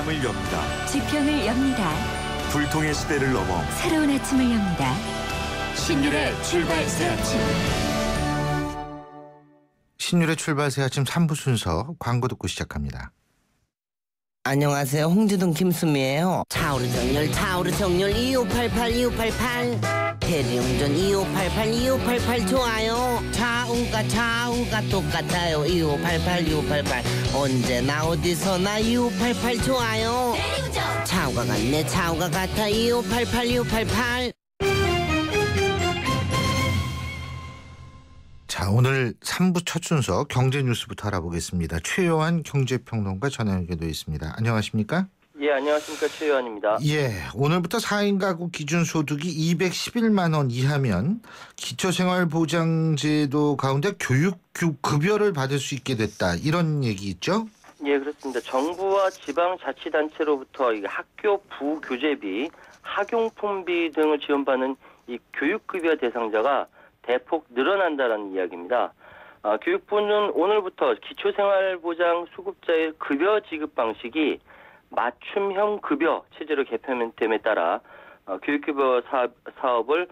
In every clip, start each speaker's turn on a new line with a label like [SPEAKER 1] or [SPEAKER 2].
[SPEAKER 1] 마음을 엽니다.
[SPEAKER 2] 지평을 엽니다.
[SPEAKER 1] 불통의 시대를 넘어
[SPEAKER 2] 새로운 아침을 엽니다. 신율의 출발 새 아침.
[SPEAKER 3] 신율의 출발 새 아침 3부 순서 광고 듣고 시작합니다.
[SPEAKER 4] 안녕하세요. 홍주동 김수미예요. 차오르 정렬 2588 대리운전 2588 좋아요. 차우가 똑같아요. 2588 언제나 어디서나 2588 좋아요. 대리운전 차우가 같아 2588
[SPEAKER 3] 자, 오늘 3부 첫 순서 경제 뉴스부터 알아보겠습니다. 최요한 경제평론가 전화 연결돼 있습니다. 안녕하십니까?
[SPEAKER 5] 예, 안녕하십니까. 최요한입니다.
[SPEAKER 3] 예, 오늘부터 4인 가구 기준소득이 211만 원 이하면 기초생활보장제도 가운데 교육급여를 받을 수 있게 됐다. 이런 얘기 있죠?
[SPEAKER 5] 예, 그렇습니다. 정부와 지방자치단체로부터 학교 부교재비, 학용품비 등을 지원받는 이 교육급여 대상자가 대폭 늘어난다는 이야기입니다. 교육부는 오늘부터 기초생활보장 수급자의 급여 지급 방식이 맞춤형 급여 체제로 개편됨에 따라 교육급여 사업을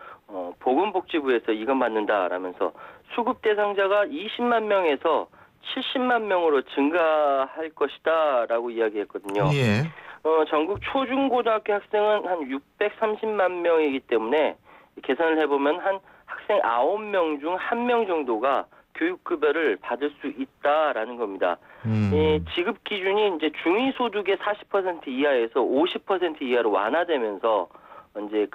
[SPEAKER 5] 보건복지부에서 이건 받는다라면서 수급 대상자가 20만 명에서 70만 명으로 증가할 것이다라고 이야기했거든요.
[SPEAKER 3] 예.
[SPEAKER 5] 전국 초중고등학교 학생은 한 630만 명이기 때문에 계산을 해보면 한 학생 9명 중 1명 정도가 교육급여를 받을 수 있다라는 겁니다. 지급 기준이 이제 중위소득의 40% 이하에서 50% 이하로 완화되면서 이제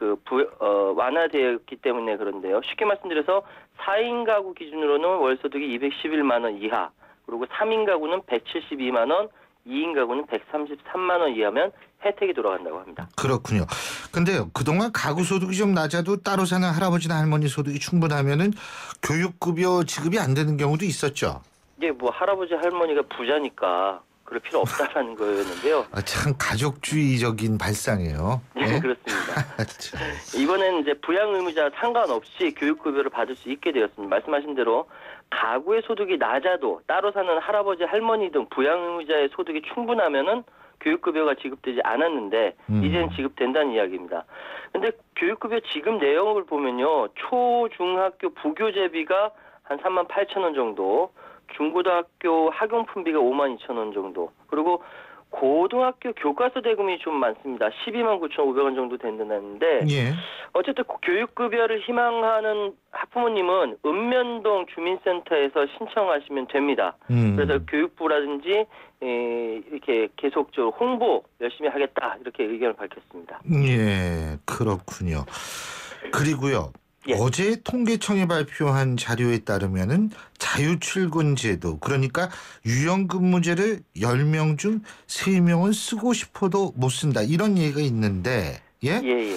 [SPEAKER 5] 완화되었기 때문에 그런데요. 쉽게 말씀드려서 4인 가구 기준으로는 월소득이 211만 원 이하, 그리고 3인 가구는 172만 원, 2인 가구는 133만 원 이하면 혜택이 돌아간다고 합니다.
[SPEAKER 3] 그렇군요. 근데 그동안 가구 소득이 좀 낮아도 따로 사는 할아버지나 할머니 소득이 충분하면은 교육급여 지급이 안 되는 경우도 있었죠.
[SPEAKER 5] 이게 뭐 할아버지 할머니가 부자니까 그럴 필요 없다라는 거였는데요.
[SPEAKER 3] 참 가족주의적인 발상이에요.
[SPEAKER 5] 네,
[SPEAKER 3] 네?
[SPEAKER 5] 그렇습니다. 이번에는 이제 부양 의무자 상관없이 교육급여를 받을 수 있게 되었습니다. 말씀하신 대로 가구의 소득이 낮아도 따로 사는 할아버지 할머니 등 부양 의무자의 소득이 충분하면은 교육급여가 지급되지 않았는데 이제는 지급된다는 이야기입니다. 근데 교육급여 지급 내용을 보면요. 초중학교 부교재비가 한 3만 8천 원 정도, 중고등학교 학용품비가 5만 2천 원 정도, 그리고 고등학교 교과서 대금이 좀 많습니다. 12만 9,500원 정도 된다는데
[SPEAKER 3] 예. 어쨌든
[SPEAKER 5] 교육급여를 희망하는 학부모님은 읍면동 주민센터에서 신청하시면 됩니다. 그래서 교육부라든지 이렇게 계속적으로 홍보 열심히 하겠다 이렇게 의견을 밝혔습니다.
[SPEAKER 3] 예, 그렇군요. 그리고요.
[SPEAKER 5] 예.
[SPEAKER 3] 어제 통계청이 발표한 자료에 따르면은 자유출근제도, 그러니까 유연근무제를 10명 중 3명은 쓰고 싶어도 못 쓴다, 이런 얘기가 있는데, 예?
[SPEAKER 5] 예.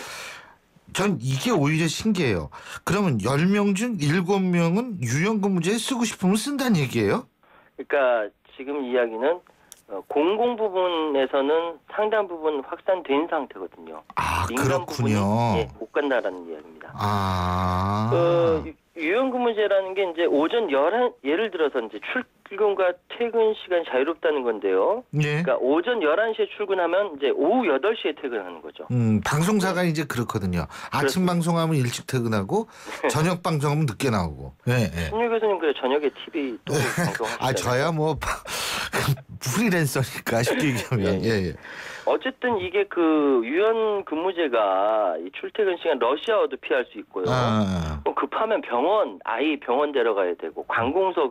[SPEAKER 3] 전 이게 오히려 신기해요. 그러면 10명 중 7명은 유연근무제 쓰고 싶으면 쓴다는 얘기예요?
[SPEAKER 5] 그러니까 지금 이야기는 공공 부분에서는 상당 부분 확산된 상태거든요.
[SPEAKER 3] 아,
[SPEAKER 5] 민간
[SPEAKER 3] 그렇군요.
[SPEAKER 5] 부분이 못 간다라는 이야기입니다. 유연근무제라는 게 이제 오전 11, 예를 들어서 이제 출근과 퇴근 시간이 자유롭다는 건데요.
[SPEAKER 3] 예.
[SPEAKER 5] 그러니까 오전 11시에 출근하면 이제 오후 8시에 퇴근하는 거죠.
[SPEAKER 3] 방송사가 이제 그렇거든요. 아침 방송하면 일찍 퇴근하고 저녁 방송하면 늦게 나오고. 예, 예.
[SPEAKER 5] 신유 교수님 그 저녁에 TV 또 방송하시잖아요.
[SPEAKER 3] 저야 뭐 프리랜서니까 쉽게 얘기하면. 예.
[SPEAKER 5] 어쨌든 이게 그 유연 근무제가 이 출퇴근 시간 러시아워도 피할 수 있고요. 급하면 아이 병원 데려가야 되고 관공서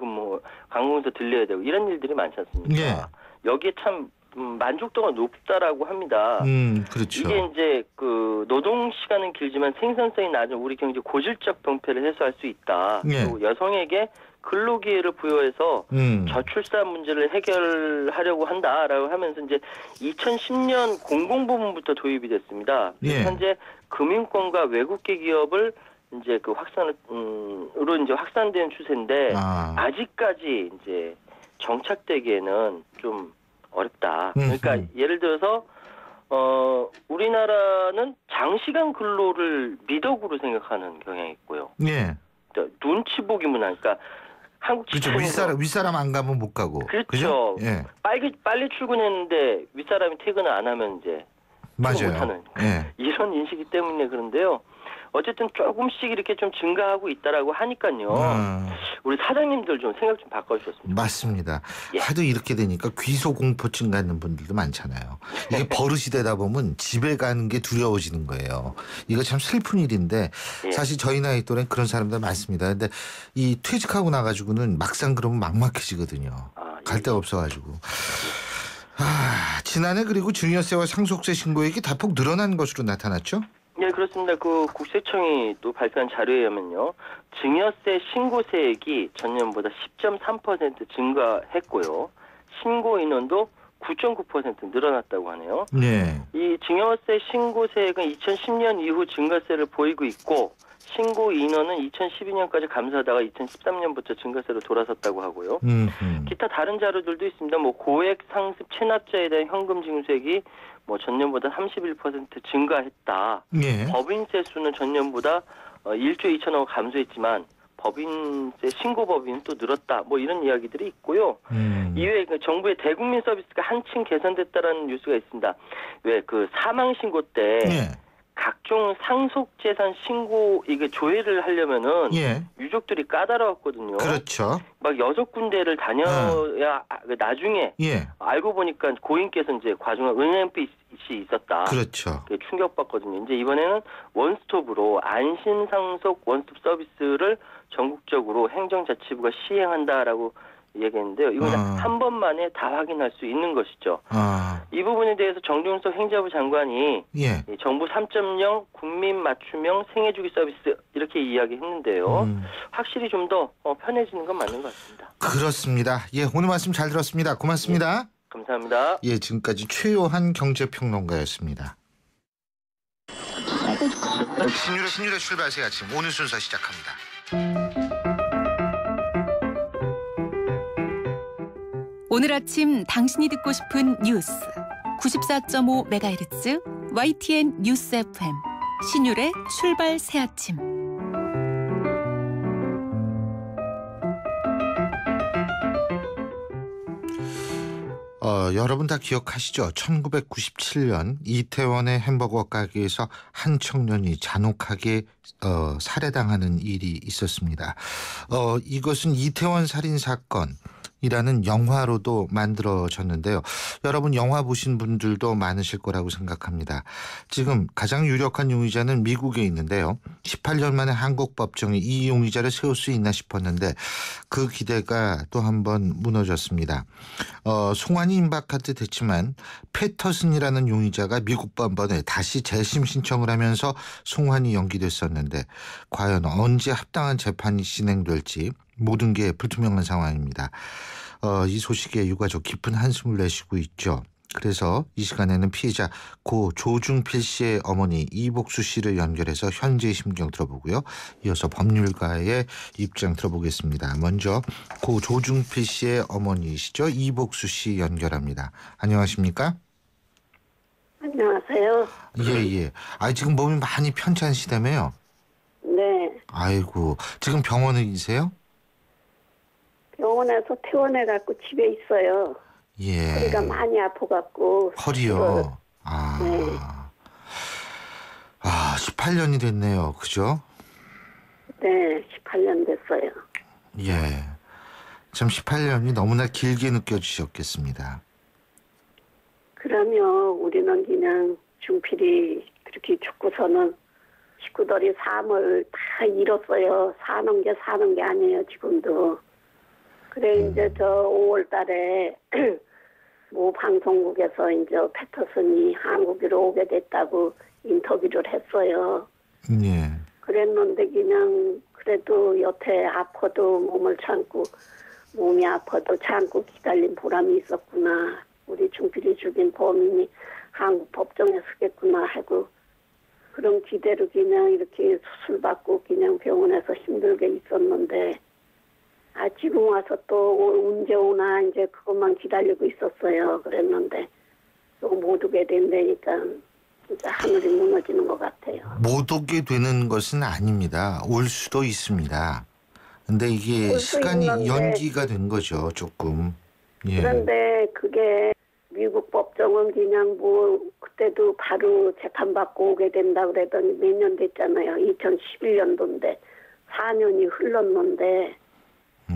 [SPEAKER 5] 들려야 되고 이런 일들이 많지 않습니까?
[SPEAKER 3] 예.
[SPEAKER 5] 여기에 참 만족도가 높다라고 합니다.
[SPEAKER 3] 그렇죠.
[SPEAKER 5] 이게 이제 그 노동 시간은 길지만 생산성이 낮은 우리 경제 고질적 병폐를 해소할 수 있다.
[SPEAKER 3] 예.
[SPEAKER 5] 그리고 여성에게 근로기회를 부여해서 저출산 문제를 해결하려고 한다라고 하면서 이제 2010년 공공부문부터 도입이 됐습니다.
[SPEAKER 3] 예.
[SPEAKER 5] 현재 금융권과 외국계 기업을 이제 그 확산되는 추세인데 아직까지 이제 정착되기에는 좀 어렵다. 그러니까 예를 들어서 우리나라는 장시간 근로를 미덕으로 생각하는 경향이 있고요.
[SPEAKER 3] 예.
[SPEAKER 5] 눈치 보기 문화. 그러니까 한국
[SPEAKER 3] 그렇죠. 윗사람 안 가면 못 가고.
[SPEAKER 5] 그렇죠.
[SPEAKER 3] 그죠? 예.
[SPEAKER 5] 빨리 출근했는데 윗사람이 퇴근을 안 하면 이제
[SPEAKER 3] 맞아요.
[SPEAKER 5] 못하는
[SPEAKER 3] 예.
[SPEAKER 5] 이런 인식이 때문에 그런데요. 어쨌든 조금씩 이렇게 좀 증가하고 있다라고 하니까요. 우리 사장님들 좀 생각 좀 바꿔주셨습니다.
[SPEAKER 3] 맞습니다.
[SPEAKER 5] 예.
[SPEAKER 3] 하도 이렇게 되니까 귀소공포증 갖는 분들도 많잖아요. 이게 버릇이 되다 보면 집에 가는 게 두려워지는 거예요. 이거 참 슬픈 일인데
[SPEAKER 5] 예.
[SPEAKER 3] 사실 저희 나이 또래는 그런 사람들 많습니다. 근데 이 퇴직하고 나가지고는 막상 그러면 막막해지거든요.
[SPEAKER 5] 아, 예.
[SPEAKER 3] 갈 데가 없어가지고. 지난해 그리고 증여세와 상속세 신고액이 대폭 늘어난 것으로 나타났죠?
[SPEAKER 5] 네, 그렇습니다. 그 국세청이 또 발표한 자료에 의하면요. 증여세 신고세액이 전년보다 10.3% 증가했고요. 신고 인원도 9.9% 늘어났다고 하네요.
[SPEAKER 3] 네.
[SPEAKER 5] 이 증여세 신고세액은 2010년 이후 증가세를 보이고 있고 신고 인원은 2012년까지 감소하다가 2013년부터 증가세로 돌아섰다고 하고요. 기타 다른 자료들도 있습니다. 뭐 고액 상습 체납자에 대한 현금 징수액이 뭐 전년보다 31% 증가했다.
[SPEAKER 3] 예.
[SPEAKER 5] 법인세 수는 전년보다 1조 2천억 감소했지만 법인세 신고 법인은 또 늘었다. 뭐 이런 이야기들이 있고요. 이외에 그 정부의 대국민 서비스가 한층 개선됐다라는 뉴스가 있습니다. 왜 그 사망 신고 때
[SPEAKER 3] 예.
[SPEAKER 5] 각종 상속재산 신고 이게 조회를 하려면은
[SPEAKER 3] 예.
[SPEAKER 5] 유족들이 까다로웠거든요.
[SPEAKER 3] 그렇죠.
[SPEAKER 5] 막 6군데를 다녀야 나중에
[SPEAKER 3] 예.
[SPEAKER 5] 알고 보니까 고인께서 이제 과중한 은행빚이 있었다.
[SPEAKER 3] 그렇죠.
[SPEAKER 5] 충격받거든요. 이제 이번에는 원스톱으로 안심상속 원스톱 서비스를 전국적으로 행정자치부가 시행한다라고 얘기했는데요. 이거는 한 번만에 다 확인할 수 있는 것이죠. 이 부분에 대해서 정종석 행자부 장관이
[SPEAKER 3] 예.
[SPEAKER 5] 정부 3.0 국민 맞춤형 생애주기 서비스 이렇게 이야기했는데요. 확실히 좀 더 편해지는 건 맞는 것 같습니다.
[SPEAKER 3] 그렇습니다. 예, 오늘 말씀 잘 들었습니다. 고맙습니다.
[SPEAKER 5] 예, 감사합니다.
[SPEAKER 3] 예, 지금까지 최요한 경제평론가였습니다. 신율의 출발새 아침 오늘 순서 시작합니다.
[SPEAKER 2] 오늘 아침 당신이 듣고 싶은 뉴스 94.5MHz YTN 뉴스 FM 신율의 출발 새 아침.
[SPEAKER 3] 여러분 다 기억하시죠? 1997년 이태원의 햄버거 가게에서 한 청년이 잔혹하게 살해당하는 일이 있었습니다. 이것은 이태원 살인 사건이라는 영화로도 만들어졌는데요. 여러분 영화 보신 분들도 많으실 거라고 생각합니다. 지금 가장 유력한 용의자는 미국에 있는데요. 18년 만에 한국 법정에 이 용의자를 세울 수 있나 싶었는데 그 기대가 또 한 번 무너졌습니다. 송환이 임박할 듯 했지만 패터슨이라는 용의자가 미국 법원에 다시 재심 신청을 하면서 송환이 연기됐었는데 과연 언제 합당한 재판이 진행될지 모든 게 불투명한 상황입니다. 이 소식에 유가족 깊은 한숨을 내쉬고 있죠. 그래서 이 시간에는 피해자 고 조중필 씨의 어머니 이복수 씨를 연결해서 현재의 심경 들어보고요. 이어서 법률가의 입장 들어보겠습니다. 먼저 고 조중필 씨의 어머니이시죠. 이복수 씨 연결합니다. 안녕하십니까?
[SPEAKER 6] 안녕하세요.
[SPEAKER 3] 예. 지금 몸이 많이 편찮으시다며요?
[SPEAKER 6] 네.
[SPEAKER 3] 아이고, 지금 병원에 계세요?
[SPEAKER 6] 병원에서 퇴원해갖고 집에 있어요.
[SPEAKER 3] 예.
[SPEAKER 6] 허리가 많이 아파갖고.
[SPEAKER 3] 허리요?
[SPEAKER 6] 네.
[SPEAKER 3] 18년이 됐네요. 그죠?
[SPEAKER 6] 네, 18년 됐어요.
[SPEAKER 3] 예. 참 18년이 너무나 길게 느껴지셨겠습니다.
[SPEAKER 6] 그러면 우리는 그냥 중필이 그렇게 죽고서는 식구들이 삶을 다 잃었어요. 사는 게 아니에요, 지금도. 그래, 이제 저 5월 달에 모 방송국에서 이제 패터슨이 한국으로 오게 됐다고 인터뷰를 했어요.
[SPEAKER 3] 예.
[SPEAKER 6] 그랬는데 그냥 그래도 여태 아파도 몸을 참고 몸이 아파도 참고 기다린 보람이 있었구나. 우리 중필이 죽인 범인이 한국 법정에 서겠구나 하고 그런 기대로 그냥 이렇게 수술받고 그냥 병원에서 힘들게 있었는데 지금 와서 또 언제 오나 이제 그것만 기다리고 있었어요. 그랬는데 또 못 오게 된다니까 진짜 하늘이 무너지는 것 같아요.
[SPEAKER 3] 못 오게 되는 것은 아닙니다. 올 수도 있습니다. 근데 이게 시간이 연기가 된 거죠, 조금. 예.
[SPEAKER 6] 그런데 그게 미국 법정은 그냥 뭐 그때도 바로 재판받고 오게 된다 그러더니 몇 년 됐잖아요. 2011년도인데 4년이 흘렀는데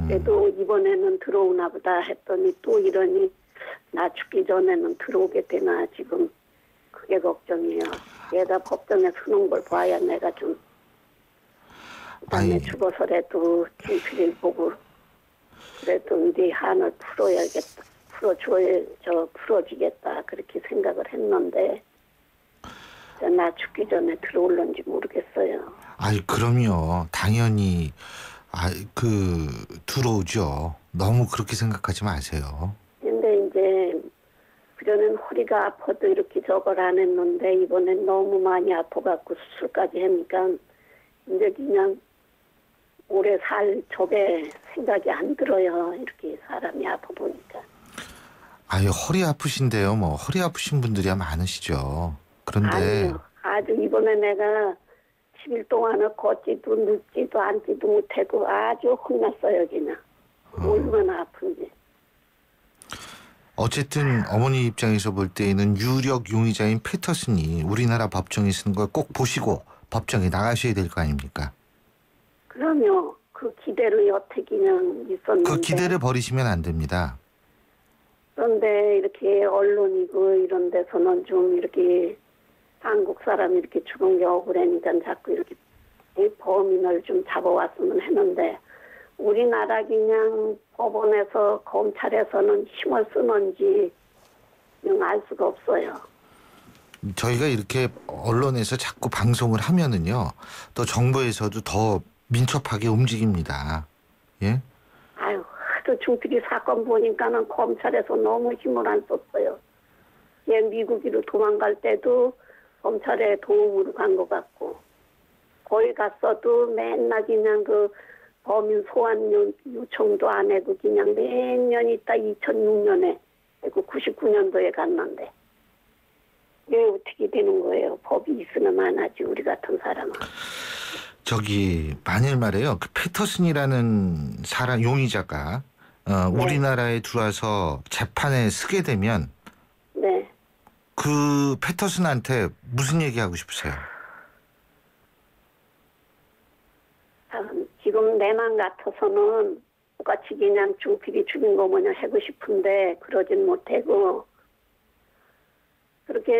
[SPEAKER 6] 그래도 이번에는 들어오나 보다 했더니 또 이러니 나 죽기 전에는 들어오게 되나 지금 그게 걱정이에요. 얘가 법정에 서는 걸 봐야 내가 좀 그다음에
[SPEAKER 3] 아니.
[SPEAKER 6] 죽어서라도 중필을 보고 그래도 네 한을 풀어야겠다. 풀어주겠다. 그렇게 생각을 했는데, 나 죽기 전에 들어올런지 모르겠어요.
[SPEAKER 3] 아이, 그럼요. 당연히, 들어오죠. 너무 그렇게 생각하지 마세요.
[SPEAKER 6] 근데 이제, 그전엔 허리가 아파도 이렇게 저걸 안 했는데, 이번엔 너무 많이 아파갖고 수술까지 하니까, 이제 그냥 오래 살 저게 생각이 안 들어요. 이렇게 사람이 아파 보니까.
[SPEAKER 3] 아유, 허리 아프신데요. 뭐 허리 아프신 분들이야 많으시죠. 그런데
[SPEAKER 6] 아니요. 아주 이번에 내가 10일 동안은 걷지도 눕지도 앉지도 못하고 아주 혼났어요. 그냥. 얼마나 아픈지.
[SPEAKER 3] 어쨌든 어머니 입장에서 볼 때에는 유력 용의자인 패터슨이 우리나라 법정에 쓰는 걸 꼭 보시고 법정에 나가셔야 될 거 아닙니까?
[SPEAKER 6] 그럼요. 그 기대를 여태 그냥 있었는데.
[SPEAKER 3] 그 기대를 버리시면 안 됩니다.
[SPEAKER 6] 그런데 이렇게 언론이고 이런 데서는 좀 이렇게 한국 사람이 이렇게 죽은 게 억울하니까 자꾸 이렇게 범인을 좀 잡아왔으면 했는데 우리나라 그냥 법원에서 검찰에서는 힘을 쓰는지 그냥 알 수가 없어요.
[SPEAKER 3] 저희가 이렇게 언론에서 자꾸 방송을 하면은요, 또 정부에서도 더 민첩하게 움직입니다. 예?
[SPEAKER 6] 아유, 하도 중필이 사건 보니까는 검찰에서 너무 힘을 안 썼어요. 얘 미국으로 도망갈 때도 검찰의 도움으로 간 것 같고, 거기 갔어도 맨날 그냥 그 범인 소환 요청도 안 하고 그냥 몇 년 있다 2006년에 그리고 99년도에 갔는데 왜 어떻게 되는 거예요? 법이 있으면 안 하지 우리 같은 사람은.
[SPEAKER 3] 저기 만일 말이에요, 그 패터슨이라는 사람 용의자가 우리나라에 들어와서 재판에 서게 되면
[SPEAKER 6] 네.
[SPEAKER 3] 그 패터슨한테 무슨 얘기하고 싶으세요?
[SPEAKER 6] 지금 내 맘 같아서는 똑같이 그냥 중필이 죽인 거 뭐냐 하고 싶은데 그러진 못하고 그렇게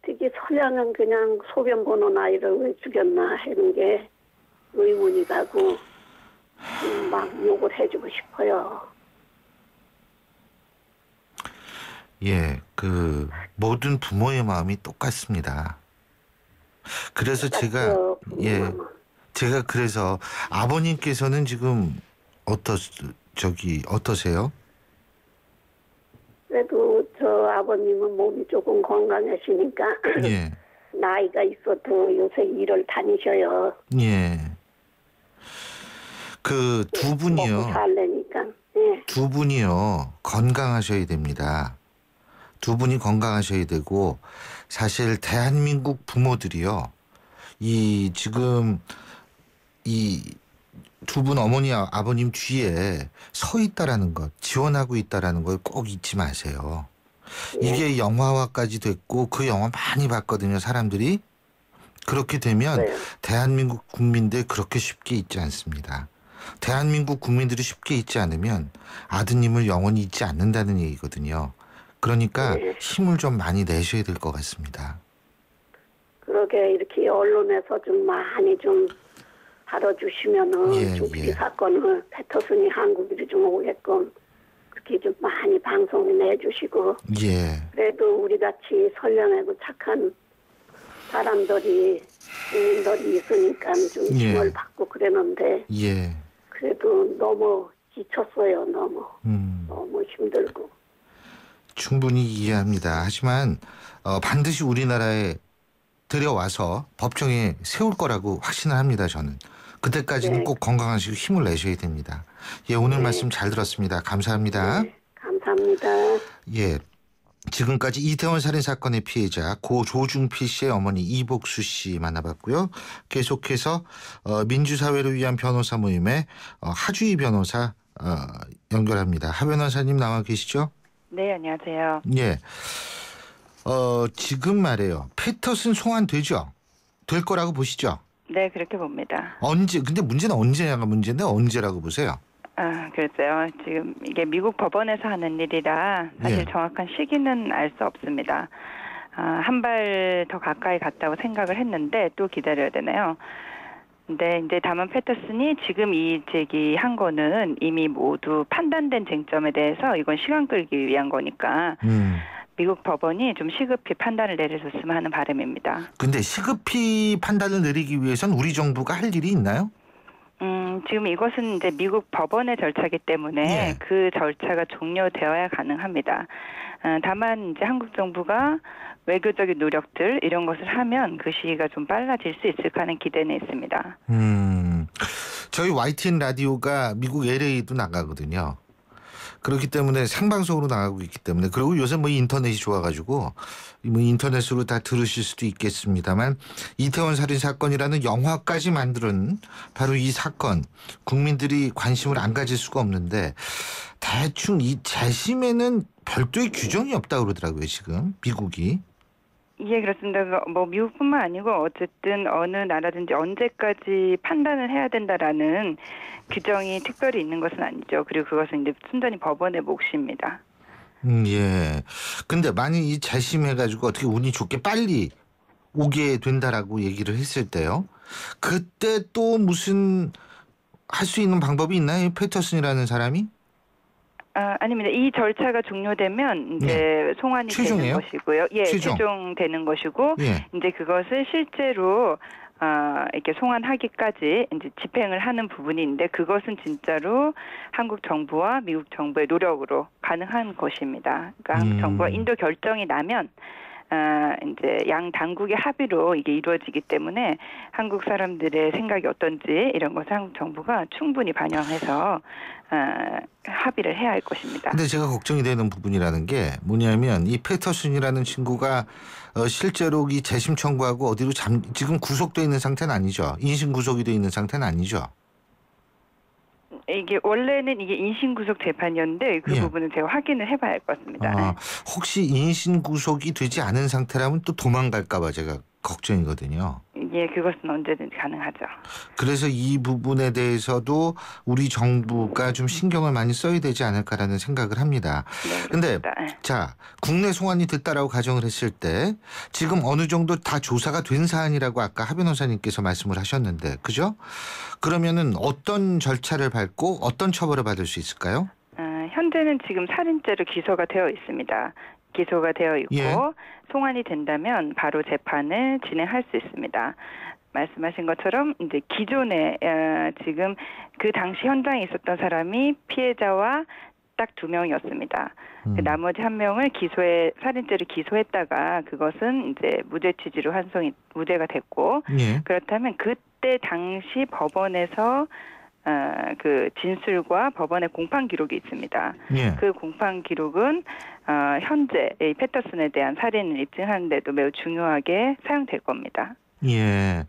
[SPEAKER 6] 되게 설령은 그냥 소변 보는 아이를 왜 죽였나 하는 게 의문이 가고 막 욕을 해주고 싶어요.
[SPEAKER 3] 예, 그 모든 부모의 마음이 똑같습니다. 그래서
[SPEAKER 6] 똑같죠, 부모는.
[SPEAKER 3] 제가 그래서 아버님께서는 지금 어떠세요?
[SPEAKER 6] 그래도 저 아버님은 몸이 조금 건강하시니까
[SPEAKER 3] 예,
[SPEAKER 6] 나이가 있어도 요새 일을 다니셔요.
[SPEAKER 3] 예. 그 두 분이요.
[SPEAKER 6] 먹고 살래니까. 예.
[SPEAKER 3] 두 분이요 건강하셔야 됩니다. 두 분이 건강하셔야 되고 사실 대한민국 부모들이요 지금 이 두 분 어머니 아버님 뒤에 서 있다라는 것, 지원하고 있다라는 걸 꼭 잊지 마세요. 이게 영화화까지 됐고 그 영화 많이 봤거든요, 사람들이. 그렇게 되면
[SPEAKER 6] 네.
[SPEAKER 3] 대한민국 국민들 그렇게 쉽게 잊지 않습니다. 대한민국 국민들이 쉽게 잊지 않으면 아드님을 영원히 잊지 않는다는 얘기거든요. 그러니까
[SPEAKER 6] 네.
[SPEAKER 3] 힘을 좀 많이 내셔야 될 것 같습니다.
[SPEAKER 6] 그러게 이렇게 언론에서 좀 많이 좀 다뤄주시면은
[SPEAKER 3] 예,
[SPEAKER 6] 중필이
[SPEAKER 3] 예.
[SPEAKER 6] 사건을 패터슨이 한국으로 좀 오게끔 그렇게 좀 많이 방송에 내주시고
[SPEAKER 3] 예,
[SPEAKER 6] 그래도 우리 같이 선량하고 착한 사람들이 국민들이 있으니까 좀
[SPEAKER 3] 예.
[SPEAKER 6] 힘을 받고 그랬는데
[SPEAKER 3] 예,
[SPEAKER 6] 그래도 너무 지쳤어요. 너무 힘들고.
[SPEAKER 3] 충분히 이해합니다. 하지만 반드시 우리나라에 들여와서 법정에 세울 거라고 확신을 합니다. 저는. 그때까지는
[SPEAKER 6] 네.
[SPEAKER 3] 꼭 건강하시고 힘을 내셔야 됩니다. 예, 오늘 말씀 잘 들었습니다. 감사합니다.
[SPEAKER 6] 네, 감사합니다.
[SPEAKER 3] 예. 지금까지 이태원 살인사건의 피해자 고 조중필 씨의 어머니 이복수 씨 만나봤고요. 계속해서 민주사회를 위한 변호사 모임의 하주희 변호사 연결합니다. 하 변호사님 나와 계시죠?
[SPEAKER 7] 네, 안녕하세요.
[SPEAKER 3] 예. 지금 말이에요. 패터슨 소환되죠? 될 거라고 보시죠?
[SPEAKER 7] 네, 그렇게 봅니다.
[SPEAKER 3] 언제? 근데 문제는 언제냐가 문제인데 언제라고 보세요?
[SPEAKER 7] 글쎄요. 지금 이게 미국 법원에서 하는 일이라 사실
[SPEAKER 3] 예.
[SPEAKER 7] 정확한 시기는 알 수 없습니다. 한 발 더 가까이 갔다고 생각을 했는데 또 기다려야 되나요? 근데 이제 다만 패터슨이 지금 이의 제기한 거는 이미 모두 판단된 쟁점에 대해서 이건 시간 끌기 위한 거니까 미국 법원이 좀 시급히 판단을 내려줬으면 하는 바람입니다.
[SPEAKER 3] 근데 시급히 판단을 내리기 위해선 우리 정부가 할 일이 있나요?
[SPEAKER 7] 지금 이것은 이제 미국 법원의 절차이기 때문에
[SPEAKER 3] 예.
[SPEAKER 7] 그 절차가 종료되어야 가능합니다. 다만 이제 한국 정부가 외교적인 노력들 이런 것을 하면 그 시기가 좀 빨라질 수 있을까 하는 기대는 있습니다.
[SPEAKER 3] 저희 YTN 라디오가 미국 LA도 나가거든요. 그렇기 때문에 생방송으로 나가고 있기 때문에 그리고 요새 뭐 인터넷이 좋아가지고 뭐 인터넷으로 다 들으실 수도 있겠습니다만 이태원 살인 사건이라는 영화까지 만드는 바로 이 사건 국민들이 관심을 안 가질 수가 없는데 대충 이 재심에는 별도의 규정이 없다고 그러더라고요 지금 미국이.
[SPEAKER 7] 예, 그렇습니다. 뭐 미국뿐만 아니고 어쨌든 어느 나라든지 언제까지 판단을 해야 된다라는 규정이 특별히 있는 것은 아니죠. 그리고 그것은 이제 순전히 법원의 몫입니다.
[SPEAKER 3] 예. 근데 만약 이 재심해가지고 어떻게 운이 좋게 빨리 오게 된다라고 얘기를 했을 때요. 그때 또 무슨 할 수 있는 방법이 있나요? 패터슨이라는 사람이?
[SPEAKER 7] 아닙니다. 이 절차가 종료되면 이제 송환이
[SPEAKER 3] 최종이에요?
[SPEAKER 7] 되는 것이고요. 예,
[SPEAKER 3] 최종.
[SPEAKER 7] 최종되는 것이고
[SPEAKER 3] 예.
[SPEAKER 7] 이제 그것을 실제로 이렇게 송환하기까지 이제 집행을 하는 부분인데 그것은 진짜로 한국 정부와 미국 정부의 노력으로 가능한 것입니다. 그러니까 한국 정부가 인도 결정이 나면 이제 양 당국의 합의로 이게 이루어지기 때문에 한국 사람들의 생각이 어떤지 이런 것을 한국 정부가 충분히 반영해서 합의를 해야 할 것입니다.
[SPEAKER 3] 근데 제가 걱정이 되는 부분이라는 게 뭐냐면 이 패터슨이라는 친구가 실제로 이 재심 청구하고 어디로 지금 구속돼 있는 상태는 아니죠. 인신 구속이 돼 있는 상태는 아니죠.
[SPEAKER 7] 이게 원래는 이게 인신구속 재판이었는데 그
[SPEAKER 3] 예.
[SPEAKER 7] 부분은 제가 확인을 해봐야 할 것 같습니다.
[SPEAKER 3] 혹시 인신 구속이 되지 않은 상태라면 또 도망갈까 봐 제가 걱정이거든요.
[SPEAKER 7] 예, 그것은 언제든지 가능하죠.
[SPEAKER 3] 그래서 이 부분에 대해서도 우리 정부가 좀 신경을 많이 써야 되지 않을까라는 생각을 합니다.
[SPEAKER 7] 네,
[SPEAKER 3] 근데
[SPEAKER 7] 그렇습니다.
[SPEAKER 3] 자, 국내 송환이 됐다라고 가정을 했을 때 지금 어느 정도 다 조사가 된 사안이라고 아까 하 변호사님께서 말씀을 하셨는데 그죠? 그러면은 어떤 절차를 밟고 어떤 처벌을 받을 수 있을까요?
[SPEAKER 7] 현재는 지금 살인죄로 기소가 되어 있습니다. 기소가 되어 있고
[SPEAKER 3] 예.
[SPEAKER 7] 송환이 된다면 바로 재판을 진행할 수 있습니다. 말씀하신 것처럼 이제 기존에 지금 그 당시 현장에 있었던 사람이 피해자와 딱 2명이었습니다. 그 나머지 1명을 살인죄를 기소했다가 그것은 이제 무죄 취지로 무죄가 됐고
[SPEAKER 3] 예.
[SPEAKER 7] 그렇다면 그때 당시 법원에서 그 진술과 법원의 공판 기록이 있습니다.
[SPEAKER 3] 예.
[SPEAKER 7] 그 공판 기록은 현재 이 패터슨에 대한 살인을 입증하는 데도 매우 중요하게 사용될 겁니다.
[SPEAKER 3] 예.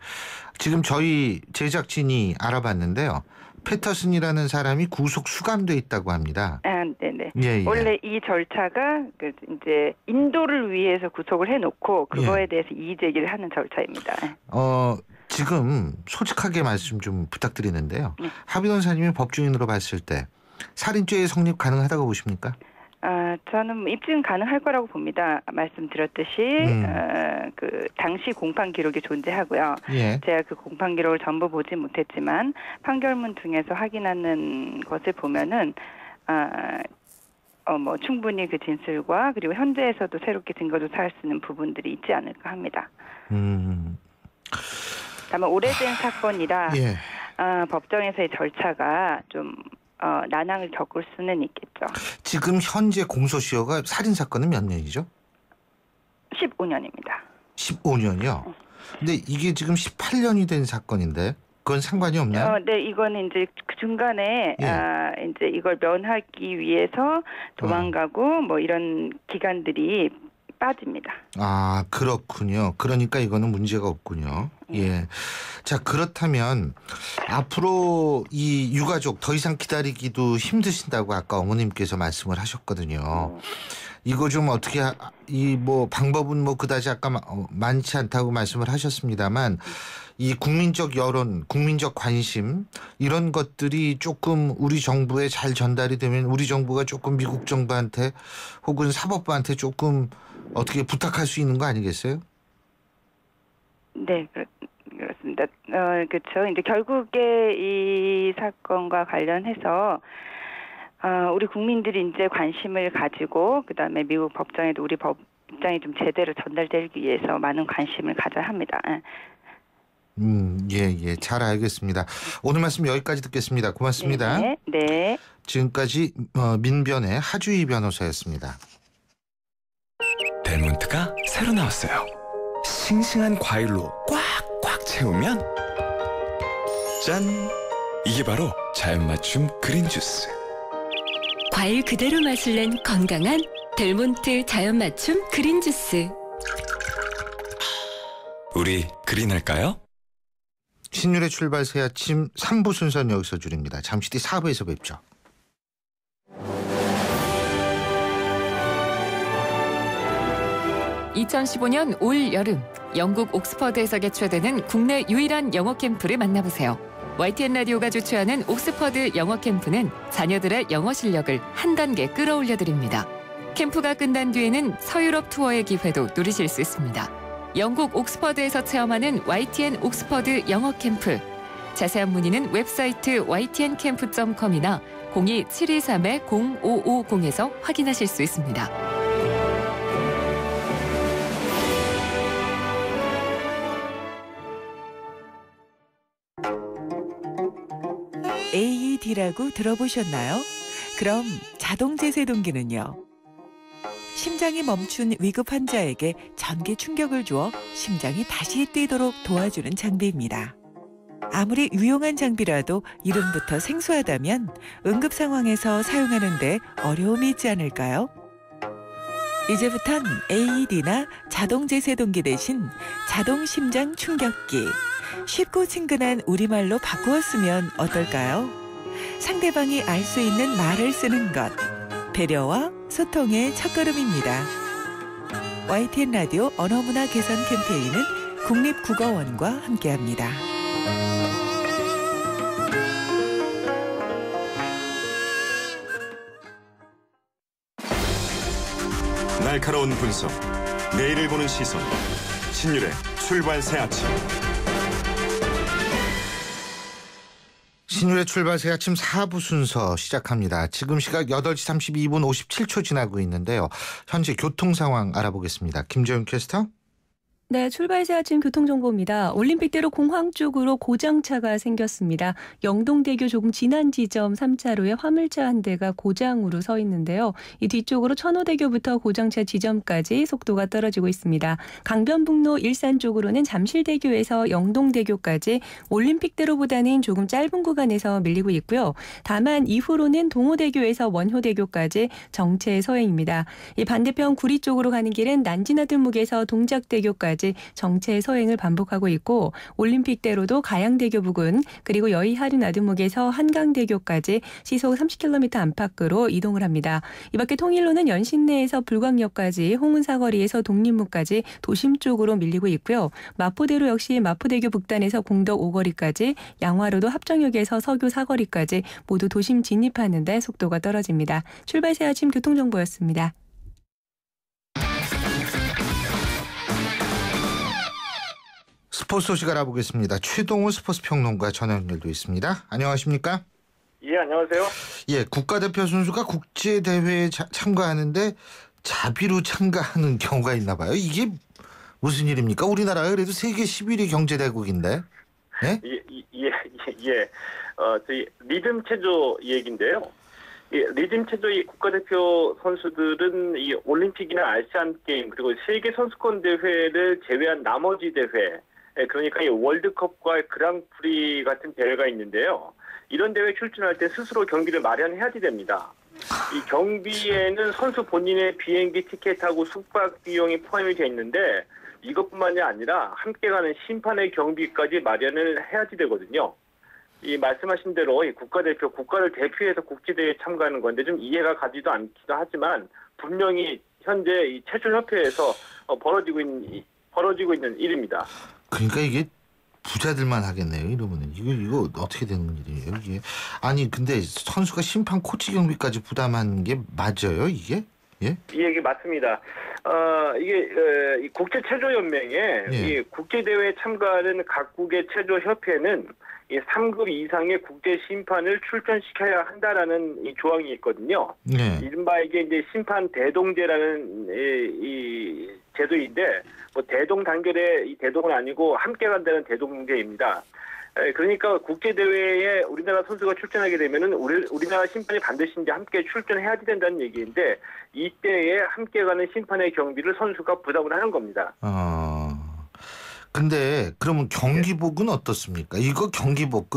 [SPEAKER 3] 지금 저희 제작진이 알아봤는데요. 패터슨이라는 사람이 구속 수감돼 있다고 합니다.
[SPEAKER 7] 네네.
[SPEAKER 3] 예.
[SPEAKER 7] 원래 이 절차가 이제 인도를 위해서 구속을 해놓고 그거에 대해서 이의 제기를 하는 절차입니다.
[SPEAKER 3] 지금 솔직하게 말씀 좀 부탁드리는데요.
[SPEAKER 7] 네.
[SPEAKER 3] 하 변호사님이 법조인으로 봤을 때 살인죄의 성립 가능하다고 보십니까?
[SPEAKER 7] 저는 입증 가능할 거라고 봅니다. 말씀드렸듯이 그 당시 공판 기록이 존재하고요.
[SPEAKER 3] 예.
[SPEAKER 7] 제가 그 공판 기록을 전부 보지 못했지만 판결문 등에서 확인하는 것을 보면은 뭐 충분히 그 진술과 그리고 현재에서도 새롭게 증거 조사할 수 있는 부분들이 있지 않을까 합니다. 다만 오래된 사건이라
[SPEAKER 3] 예.
[SPEAKER 7] 법정에서의 절차가 좀 난항을 겪을 수는 있겠죠.
[SPEAKER 3] 지금 현재 공소시효가 살인 사건은 몇 년이죠?
[SPEAKER 7] 15년입니다.
[SPEAKER 3] 15년이요. 근데 이게 지금 18년이 된 사건인데 그건 상관이 없나요?
[SPEAKER 7] 네, 이거는 이제 그 중간에 이제 이걸 면하기 위해서 도망가고 뭐 이런 기간들이 빠집니다.
[SPEAKER 3] 아, 그렇군요. 그러니까 이거는 문제가 없군요. 예. 자, 그렇다면 앞으로 이 유가족 더 이상 기다리기도 힘드신다고 아까 어머님께서 말씀을 하셨거든요. 이거 좀 어떻게 이 뭐 방법은 뭐 그다지 아까 많지 않다고 말씀을 하셨습니다만 이 국민적 여론, 국민적 관심 이런 것들이 조금 우리 정부에 잘 전달이 되면 우리 정부가 조금 미국 정부한테 혹은 사법부한테 조금 어떻게 부탁할 수 있는 거 아니겠어요?
[SPEAKER 7] 네, 그렇습니다. 그렇죠. 이제 결국에 이 사건과 관련해서 우리 국민들이 이제 관심을 가지고 그다음에 미국 법정에도 우리 법정이 좀 제대로 전달되기 위해서 많은 관심을 가져야 합니다.
[SPEAKER 3] 예, 잘 알겠습니다. 오늘 말씀 여기까지 듣겠습니다. 고맙습니다.
[SPEAKER 7] 네.
[SPEAKER 3] 지금까지 민변의 하주희 변호사였습니다.
[SPEAKER 8] 델몬트가 새로 나왔어요. 싱싱한 과일로 꽉꽉 채우면 짠! 이게 바로 자연 맞춤 그린 주스.
[SPEAKER 2] 과일 그대로 맛을 낸 건강한 델몬트 자연 맞춤 그린 주스.
[SPEAKER 8] 우리 그린할까요?
[SPEAKER 3] 신율의 출발 새 아침 3부 순서는 여기서 줄입니다. 잠시 뒤 4부에서 뵙죠.
[SPEAKER 9] (2015년) 올 여름 영국 옥스퍼드에서 개최되는 국내 유일한 영어 캠프를 만나보세요. YTN 라디오가 주최하는 옥스퍼드 영어 캠프는 자녀들의 영어 실력을 한 단계 끌어올려드립니다. 캠프가 끝난 뒤에는 서유럽 투어의 기회도 누리실 수 있습니다. 영국 옥스퍼드에서 체험하는 YTN 옥스퍼드 영어 캠프. 자세한 문의는 웹사이트 ytncamp.com이나 02-723-0550에서 확인하실 수 있습니다.
[SPEAKER 10] AED라고 들어보셨나요? 그럼 자동제세동기는요? 심장이 멈춘 위급 환자에게 전기 충격을 주어 심장이 다시 뛰도록 도와주는 장비입니다. 아무리 유용한 장비라도 이름부터 생소하다면 응급 상황에서 사용하는데 어려움이 있지 않을까요? 이제부턴 AED나 자동제세동기 대신 자동심장 충격기, 쉽고 친근한 우리말로 바꾸어 쓰면 어떨까요? 상대방이 알 수 있는 말을 쓰는 것, 배려와 소통의 첫걸음입니다. YTN 라디오 언어문화 개선 캠페인은 국립국어원과 함께합니다.
[SPEAKER 1] 날카로운 분석, 내일을 보는 시선, 신율의 출발 새 아침.
[SPEAKER 3] 신율의 출발 새 아침 4부 순서 시작합니다. 지금 시각 8시 32분 57초 지나고 있는데요. 현재 교통 상황 알아보겠습니다. 김재훈 캐스터.
[SPEAKER 11] 네, 출발 새 아침 교통정보입니다. 올림픽대로 공항 쪽으로 고장차가 생겼습니다. 영동대교 조금 지난 지점 3차로에 화물차 한 대가 고장으로 서 있는데요. 이 뒤쪽으로 천호대교부터 고장차 지점까지 속도가 떨어지고 있습니다. 강변북로 일산 쪽으로는 잠실대교에서 영동대교까지 올림픽대로보다는 조금 짧은 구간에서 밀리고 있고요. 다만 이후로는 동호대교에서 원효대교까지 정체 서행입니다. 이 반대편 구리 쪽으로 가는 길은 난지나들목에서 동작대교까지 정체 서행을 반복하고 있고 올림픽대로도 가양대교 부근 그리고 여의하류나들목에서 한강대교까지 시속 30km 안팎으로 이동을 합니다. 이 밖에 통일로는 연신내에서 불광역까지 홍은사거리에서 독립문까지 도심 쪽으로 밀리고 있고요. 마포대로 역시 마포대교 북단에서 공덕 오거리까지 양화로도 합정역에서 서교 사거리까지 모두 도심 진입하는 데 속도가 떨어집니다. 출발 새 아침 교통정보였습니다.
[SPEAKER 3] 스포츠 소식 알아보겠습니다. 최동호 스포츠 평론가 전화 연결도 있습니다. 안녕하십니까?
[SPEAKER 12] 예, 안녕하세요.
[SPEAKER 3] 예, 국가대표 선수가 국제대회에 참가하는데 자비로 참가하는 경우가 있나 봐요. 이게 무슨 일입니까? 우리나라가 그래도 세계 11위 경제대국인데. 예?
[SPEAKER 12] 예. 저희 리듬 체조 얘기인데요. 이 리듬 체조의 국가대표 선수들은 이 올림픽이나 아시안 게임 그리고 세계 선수권 대회를 제외한 나머지 대회, 그러니까 이 월드컵과 그랑프리 같은 대회가 있는데요. 이런 대회 출전할 때 스스로 경기를 마련해야지 됩니다. 이 경비에는 선수 본인의 비행기 티켓하고 숙박 비용이 포함이 돼 있는데 이것뿐만이 아니라 함께 가는 심판의 경비까지 마련을 해야지 되거든요. 이 말씀하신 대로 이 국가를 대표해서 국제대회에 참가하는 건데 좀 이해가 가지도 않기도 하지만 분명히 현재 이 체조협회에서 벌어지고 있는 일입니다.
[SPEAKER 3] 그러니까 이게 부자들만 하겠네요. 이러면은 이거 어떻게 되는 일이에요? 이게 아니 근데 선수가 심판 코치 경비까지 부담하는 게 맞아요? 이게? 예?
[SPEAKER 12] 이 얘기 맞습니다. 이게 이 국제 체조 연맹에 이 국제 대회에 참가하는 각국의 체조 협회는 이 3급 이상의 국제 심판을 출전시켜야 한다라는 이 조항이 있거든요. 이른바 이게 이제 심판 대동제라는 이 제도인데 뭐 대동 단결의 이 대동은 아니고 함께 간다는 대동제입니다. 그러니까 국제 대회에 우리나라 선수가 출전하게 되면은 우리나라 심판이 반드시 이제 함께 출전해야 된다는 얘기인데 이때에 함께 가는 심판의 경비를 선수가 부담을 하는 겁니다.
[SPEAKER 3] 근데 그러면 경기복은 어떻습니까? 이거 경기복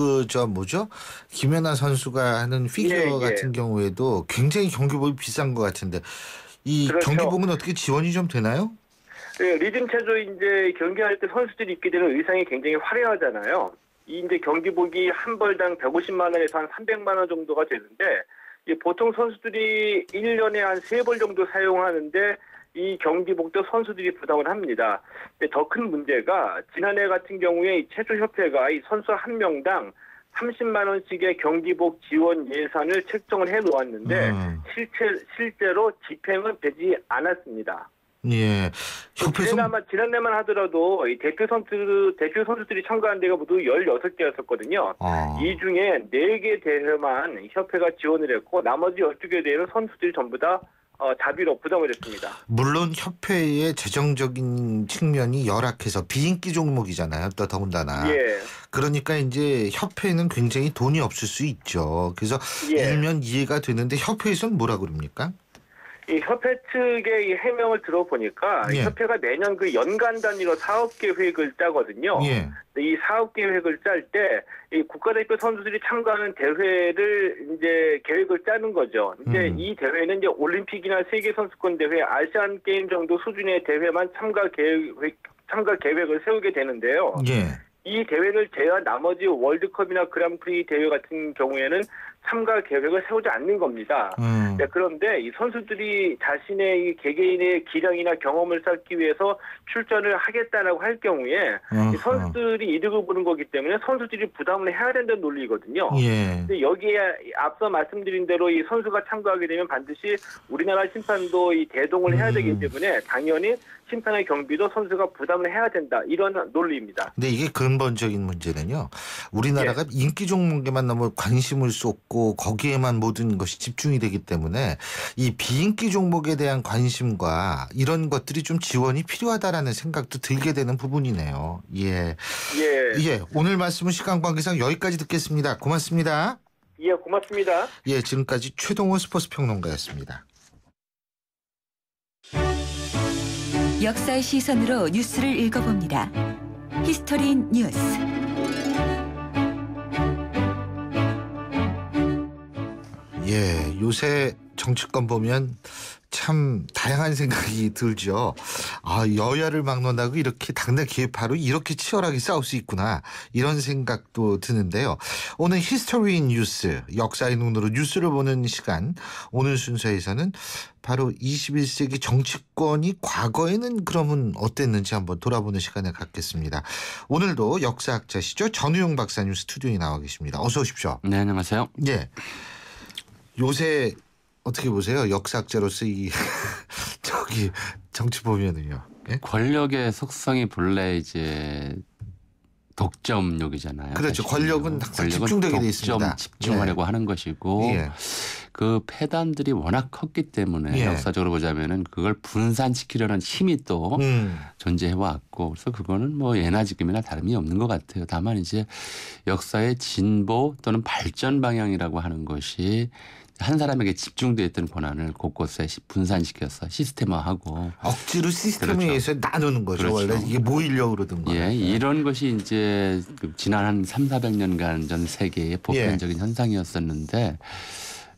[SPEAKER 3] 김연아 선수가 하는 피겨 같은 경우에도 굉장히 경기복이 비싼 것 같은데 이
[SPEAKER 12] 그렇죠.
[SPEAKER 3] 경기복은 어떻게 지원이 좀 되나요?
[SPEAKER 12] 리듬 체조 이제 경기할 때 선수들이 입게 되는 의상이 굉장히 화려하잖아요. 이 이제 경기복이 한 벌당 150만 원에서 한 300만 원 정도가 되는데 보통 선수들이 1년에 한 3벌 정도 사용하는데 이 경기복도 선수들이 부담을 합니다. 근데 더 큰 문제가 지난해 같은 경우에 이 체조협회가 이 선수 한 명당 30만 원씩의 경기복 지원 예산을 책정을 해 놓았는데 실제로 집행은 되지 않았습니다.
[SPEAKER 3] 예.
[SPEAKER 12] 지난해만 하더라도 이 대표 선수들이 참가한 데가 모두 16개였었거든요. 이 중에 4개 대회만 협회가 지원을 했고 나머지 12개 대회는 선수들이 전부 다 자비로 부담을 했습니다.
[SPEAKER 3] 물론 협회의 재정적인 측면이 열악해서 비인기 종목이잖아요. 또 더군다나. 그러니까 이제 협회는 굉장히 돈이 없을 수 있죠. 그래서 일면 이해가 되는데 협회에서는 뭐라 그럽니까?
[SPEAKER 12] 이 협회 측의 이 해명을 들어보니까 협회가 매년 그 연간 단위로 사업 계획을 짜거든요. 이 사업 계획을 짤 때 이 국가대표 선수들이 참가하는 대회를 이제 계획을 짜는 거죠. 이제 이 대회는 이제 올림픽이나 세계 선수권 대회, 아시안 게임 정도 수준의 대회만 참가 계획을 세우게 되는데요. 이 대회를 제외한 나머지 월드컵이나 그랑프리 대회 같은 경우에는 참가 계획을 세우지 않는 겁니다. 그런데 이 선수들이 자신의 이 개개인의 기량이나 경험을 쌓기 위해서 출전을 하겠다라고 할 경우에 이 선수들이 이득을 보는 거기 때문에 선수들이 부담을 해야 된다는 논리거든요. 근데 여기에 앞서 말씀드린 대로 이 선수가 참가하게 되면 반드시 우리나라 심판도 이 대동을 해야 되기 때문에 당연히 심판의 경비도 선수가 부담을 해야 된다. 이런 논리입니다.
[SPEAKER 3] 근데 이게 근본적인 문제는요. 우리나라가 인기 종목에만 너무 관심을 쏟고 거기에만 모든 것이 집중이 되기 때문에 이 비인기 종목에 대한 관심과 이런 것들이 좀 지원이 필요하다라는 생각도 들게 되는 부분이네요. 오늘 말씀은 시간 관계상 여기까지 듣겠습니다. 고맙습니다.
[SPEAKER 12] 고맙습니다.
[SPEAKER 3] 지금까지 최동호 스포츠 평론가였습니다.
[SPEAKER 2] 역사의 시선으로 뉴스를 읽어봅니다. 히스토리 뉴스.
[SPEAKER 3] 요새 정치권 보면 참 다양한 생각이 들죠. 여야를 막론하고 이렇게 당내 기회파로 이렇게 치열하게 싸울 수 있구나 이런 생각도 드는데요. 오늘 히스토리 뉴스, 역사의 눈으로 뉴스를 보는 시간, 오늘 순서에서는 바로 21세기 정치권이 과거에는 그러면 어땠는지 한번 돌아보는 시간을 갖겠습니다. 오늘도 역사학자시죠. 전우용 박사님 스튜디오에 나와 계십니다. 어서 오십시오.
[SPEAKER 13] 네, 안녕하세요.
[SPEAKER 3] 요새 어떻게 보세요? 역사학자로서 이 정치 보면은요.
[SPEAKER 13] 권력의 속성이 본래 이제 독점욕이잖아요.
[SPEAKER 3] 그렇죠. 권력은 항상 집중되게 돼 있습니다.
[SPEAKER 13] 집중하려고 하는 것이고 그 패단들이 워낙 컸기 때문에 역사적으로 보자면은 그걸 분산시키려는 힘이 또 존재해 왔고 그래서 그거는 뭐 예나 지금이나 다름이 없는 것 같아요. 다만 이제 역사의 진보 또는 발전 방향이라고 하는 것이 한 사람에게 집중되어 있던 권한을 곳곳에 분산시켜서 시스템화하고
[SPEAKER 3] 억지로 시스템에 의해서 나누는 거죠. 원래 이게 모이려고 그러던 거예요.
[SPEAKER 13] 이런 것이 이제 지난 한 300~400년간 전 세계의 보편적인 현상이었었는데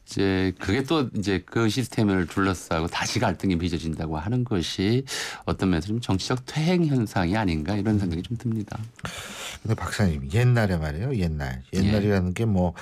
[SPEAKER 13] 이제 그게 또 이제 그 시스템을 둘러싸고 다시 갈등이 빚어진다고 하는 것이 어떤 면에서 좀 정치적 퇴행 현상이 아닌가 이런 생각이 좀 듭니다.
[SPEAKER 3] 근데 박사님 옛날에 말이에요. 옛날이라는 게 뭐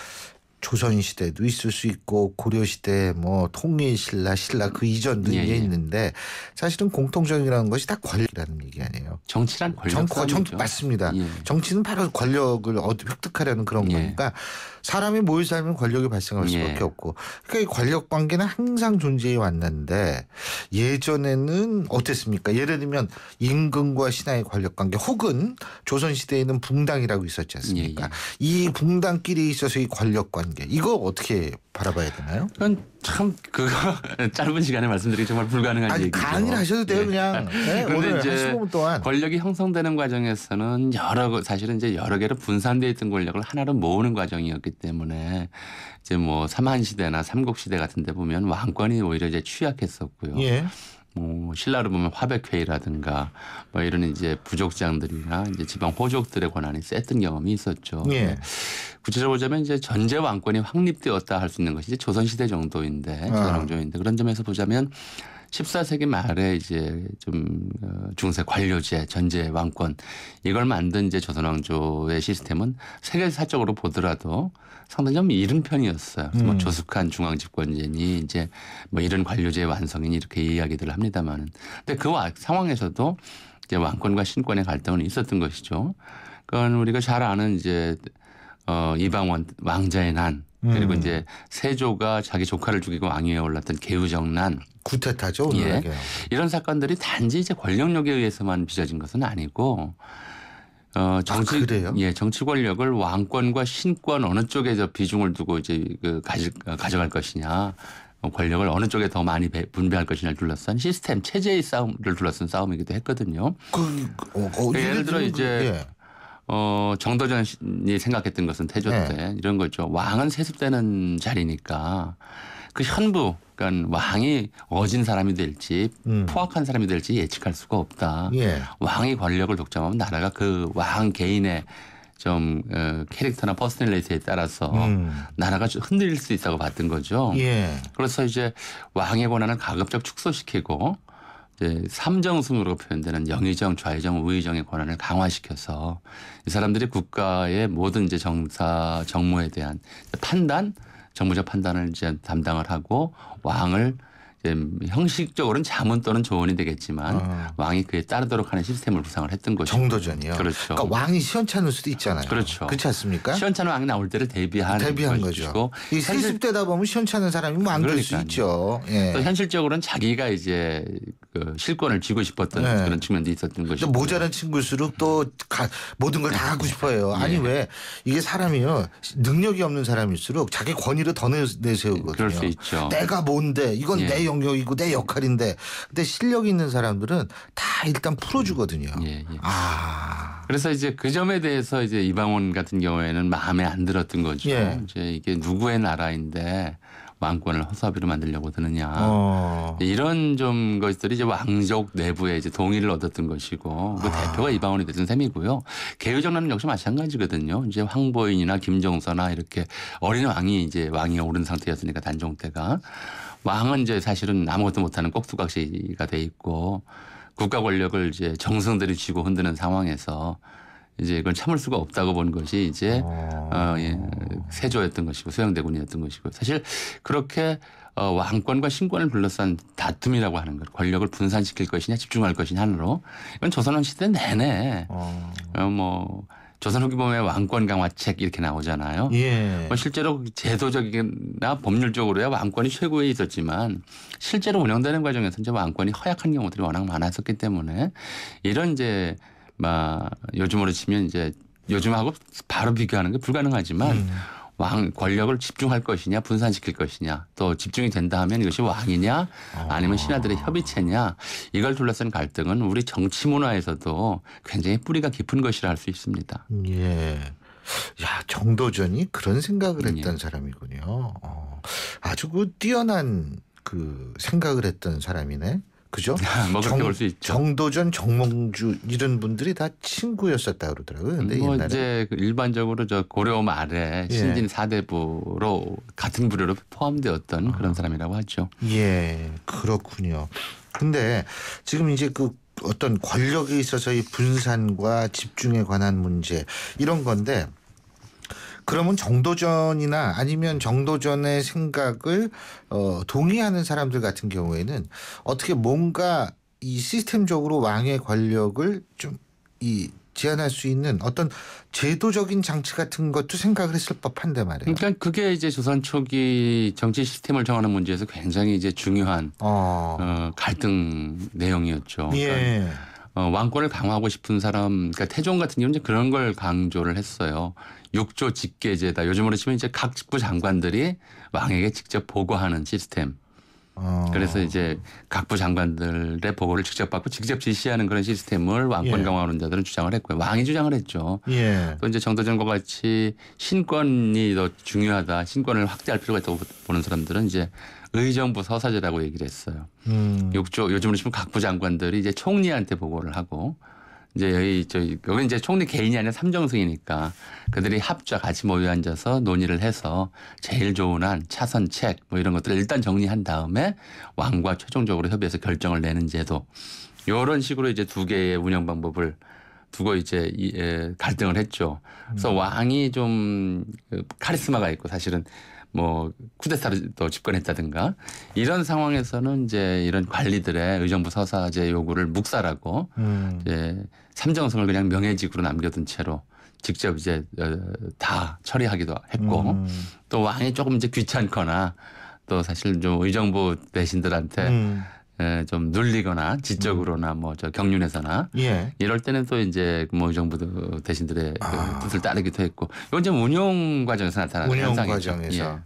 [SPEAKER 3] 조선 시대도 있을 수 있고 고려 시대 뭐 통일신라 신라 그 이전도 있는데 사실은 공통적이라는 것이 다 권력이라는 얘기 아니에요.
[SPEAKER 13] 정치란 권력 싸움이죠.
[SPEAKER 3] 맞습니다. 정치는 바로 권력을 획득하려는 그런 거니까 사람이 모여 살면 권력이 발생할 수밖에 없고 그러니까 이 권력 관계는 항상 존재해 왔는데 예전에는 어땠습니까? 예를 들면 임금과 신하의 권력 관계 혹은 조선 시대에는 붕당이라고 있었지 않습니까? 이 붕당끼리 있어서 이 권력 관계 이거 어떻게 바라봐야 되나요?
[SPEAKER 13] 그건 참 그거 짧은 시간에 말씀드리기 정말 불가능한 얘기죠.
[SPEAKER 3] 강의를 하셔도 돼요 그냥. 네, 오늘 한 15분 동안.
[SPEAKER 13] 권력이 형성되는 과정에서는 사실은 이제 여러 개로 분산되어 있던 권력을 하나로 모으는 과정이었기 때문에 이제 뭐 삼한시대나 삼국시대 같은 데 보면 왕권이 오히려 이제 취약했었고요. 뭐 신라로 보면 화백회의라든가 뭐 이런 이제 부족장들이나 이제 지방 호족들의 권한이 셌던 경험이 있었죠. 구체적으로 보자면 이제 전제 왕권이 확립되었다 할 수 있는 것이 이제 조선시대 정도인데 조선왕조인데 그런 점에서 보자면 14세기 말에 이제 좀 중세 관료제, 전제 왕권 이걸 만든 이제 조선왕조의 시스템은 세계사적으로 보더라도 상당히 좀 이른 편이었어요. 뭐 조숙한 중앙집권제니 이제 뭐 이런 관료제의 완성이니 이렇게 이야기들을 합니다만은. 근데 그 상황에서도 이제 왕권과 신권의 갈등은 있었던 것이죠. 그건 우리가 잘 아는 이제 이방원 왕자의 난 그리고 이제 세조가 자기 조카를 죽이고 왕위에 올랐던 개우정난
[SPEAKER 3] 구테타죠.
[SPEAKER 13] 이런 사건들이 단지 이제 권력력에 의해서만 빚어진 것은 아니고 정치 권력을 왕권과 신권 어느 쪽에 저 비중을 두고 이제 가져갈 것이냐, 권력을 어느 쪽에 더 많이 분배할 것이냐를 둘러싼 시스템 체제의 싸움을 둘러싼 싸움이기도 했거든요. 예를 들어 이제 정도전이 생각했던 것은 태조 때 이런 거죠. 왕은 세습되는 자리니까 그 현부, 그러니까 왕이 어진 사람이 될지 포악한 사람이 될지 예측할 수가 없다. 왕이 권력을 독점하면 나라가 그 왕 개인의 좀 캐릭터나 퍼스널리티에 따라서 나라가 좀 흔들릴 수 있다고 봤던 거죠. 그래서 이제 왕의 권한을 가급적 축소시키고 이제 삼정승으로 표현되는 영의정, 좌의정, 우의정의 권한을 강화시켜서 이 사람들이 국가의 모든 이제 정무에 대한 판단, 정무적 판단을 이제 담당을 하고 왕을 이제 형식적으로는 자문 또는 조언이 되겠지만 왕이 그에 따르도록 하는 시스템을 구상을 했던 것이죠.
[SPEAKER 3] 정도전이요.
[SPEAKER 13] 그렇죠.
[SPEAKER 3] 그러니까 왕이 시원찮을 수도 있잖아요.
[SPEAKER 13] 그렇죠.
[SPEAKER 3] 그렇지 않습니까?
[SPEAKER 13] 시원찮은 왕이 나올 때를 대비한
[SPEAKER 3] 거죠. 이 세습되다 보면 시원찮은 사람이 뭐 안 될 수 있죠.
[SPEAKER 13] 또 현실적으로는 자기가 이제 그 실권을 쥐고 싶었던 그런 측면도 있었던 것이고.
[SPEAKER 3] 모자란 친구일수록 또 모든 걸 다 갖고 싶어요. 아니 왜 이게 사람이요 능력이 없는 사람일수록 자기 권위를 더 내세우거든요.
[SPEAKER 13] 그럴 수 있죠.
[SPEAKER 3] 내가 뭔데 이건 내 영역이고 내 역할인데 근데 실력이 있는 사람들은 다 일단 풀어주거든요.
[SPEAKER 13] 그래서 이제 그 점에 대해서 이제 이방원 같은 경우에는 마음에 안 들었던 거죠. 이제 이게 누구의 나라인데 왕권을 허수아비로 만들려고 드느냐. 이런 좀 것들이 이제 왕족 내부에 이제 동의를 얻었던 것이고 그 대표가 이방원이 됐던 셈이고요. 개유정난은 역시 마찬가지거든요. 이제 황보인이나 김종서나 이렇게 어린 왕이 이제 왕위에 오른 상태였으니까 단종 때가 왕은 이제 사실은 아무것도 못하는 꼭두각시가 돼 있고 국가 권력을 이제 정승들이 쥐고 흔드는 상황에서 이제 이걸 참을 수가 없다고 본 것이 이제 세조였던 것이고 소영대군이었던 것이고 사실 그렇게 왕권과 신권을 둘러싼 다툼이라고 하는 것, 권력을 분산시킬 것이냐 집중할 것이냐 하나로 이건 조선왕 시대 내내 뭐 조선 후기 보면 왕권 강화책 이렇게 나오잖아요. 뭐 실제로 제도적이나 법률적으로야 왕권이 최고에 있었지만 실제로 운영되는 과정에서 이제 왕권이 허약한 경우들이 워낙 많았었기 때문에 이런 이제 요즘으로 치면 이제 요즘하고 바로 비교하는 게 불가능하지만 왕 권력을 집중할 것이냐 분산시킬 것이냐 또 집중이 된다 하면 이것이 왕이냐 아니면 신하들의 협의체냐 이걸 둘러싼 갈등은 우리 정치 문화에서도 굉장히 뿌리가 깊은 것이라 할 수 있습니다.
[SPEAKER 3] 야 정도전이 그런 생각을 했던 사람이군요. 아주 그 뛰어난 그 생각을 했던 사람이네. 그죠?
[SPEAKER 13] 뭐 그렇게 볼 수 있죠.
[SPEAKER 3] 정도전, 정몽주 이런 분들이 다 친구였었다 그러더라고요. 근데
[SPEAKER 13] 뭐
[SPEAKER 3] 옛날에
[SPEAKER 13] 이제 일반적으로 저 고려 말에 신진 사대부로 같은 부류로 포함되었던 그런 사람이라고 하죠.
[SPEAKER 3] 예, 그렇군요. 근데 지금 이제 그 어떤 권력에 있어서의 분산과 집중에 관한 문제 이런 건데 그러면 정도전이나 아니면 정도전의 생각을 동의하는 사람들 같은 경우에는 어떻게 뭔가 이 시스템적으로 왕의 권력을 좀 제한할 수 있는 어떤 제도적인 장치 같은 것도 생각을 했을 법한데 말이에요.
[SPEAKER 13] 그러니까 그게 이제 조선 초기 정치 시스템을 정하는 문제에서 굉장히 이제 중요한 갈등 내용이었죠.
[SPEAKER 3] 예.
[SPEAKER 13] 그러니까 왕권을 강화하고 싶은 사람, 그러니까 태종 같은 경우는 이제 그런 걸 강조를 했어요. 육조 직계제다. 요즘으로 치면 이제 각 직부 장관들이 왕에게 직접 보고하는 시스템. 그래서 이제 각부 장관들의 보고를 직접 받고 직접 지시하는 그런 시스템을 왕권 강화론자들은 주장을 했고요. 왕이 주장을 했죠. 또 이제 정도전과 같이 신권이 더 중요하다. 신권을 확대할 필요가 있다고 보는 사람들은 이제 의정부 서사제라고 얘기를 했어요. 육조 요즘으로 치면 각부 장관들이 이제 총리한테 보고를 하고 이제 여기 이제 총리 개인이 아니라 삼정승이니까 그들이 합작 같이 모여 앉아서 논의를 해서 제일 좋은 안, 차선책 뭐 이런 것들을 일단 정리한 다음에 왕과 최종적으로 협의해서 결정을 내는 제도. 이런 식으로 이제 두 개의 운영 방법을 두고 이제 갈등을 했죠. 그래서 왕이 좀 카리스마가 있고 사실은 뭐 쿠데타를 또 집권했다든가 이런 상황에서는 이제 이런 관리들의 의정부 서사제 요구를 묵살하고 이제 삼정성을 그냥 명예직으로 남겨둔 채로 직접 이제 다 처리하기도 했고 또 왕이 조금 이제 귀찮거나 또 사실 좀 의정부 대신들한테 좀 눌리거나 지적으로나 뭐 저 경륜에서나 이럴 때는 또 이제 뭐 의정부 대신들의 그 뜻을 따르기도 했고 이건 좀 운용 과정에서 나타나는
[SPEAKER 3] 운용
[SPEAKER 13] 현상이죠.
[SPEAKER 3] 과정에서.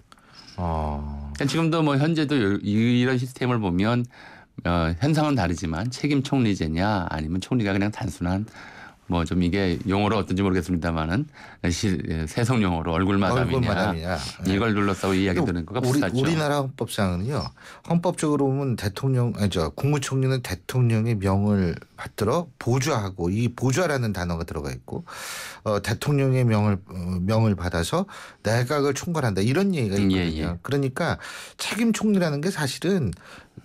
[SPEAKER 13] 그러니까 지금도 뭐 현재도 이런 시스템을 보면 현상은 다르지만 책임 총리제냐 아니면 총리가 그냥 단순한 뭐 좀 이게 용어로 어떤지 모르겠습니다만은 세속 용어로 얼굴마담이냐 이걸 둘러싸고 이야기 드는 거가 비슷하죠.
[SPEAKER 3] 우리나라 헌법상은요. 헌법적으로 보면 국무총리는 대통령의 명을 받들어 보좌하고 이 보좌라는 단어가 들어가 있고 대통령의 명을 받아서 내각을 총괄한다 이런 얘기가 있거든요. 그러니까 책임 총리라는 게 사실은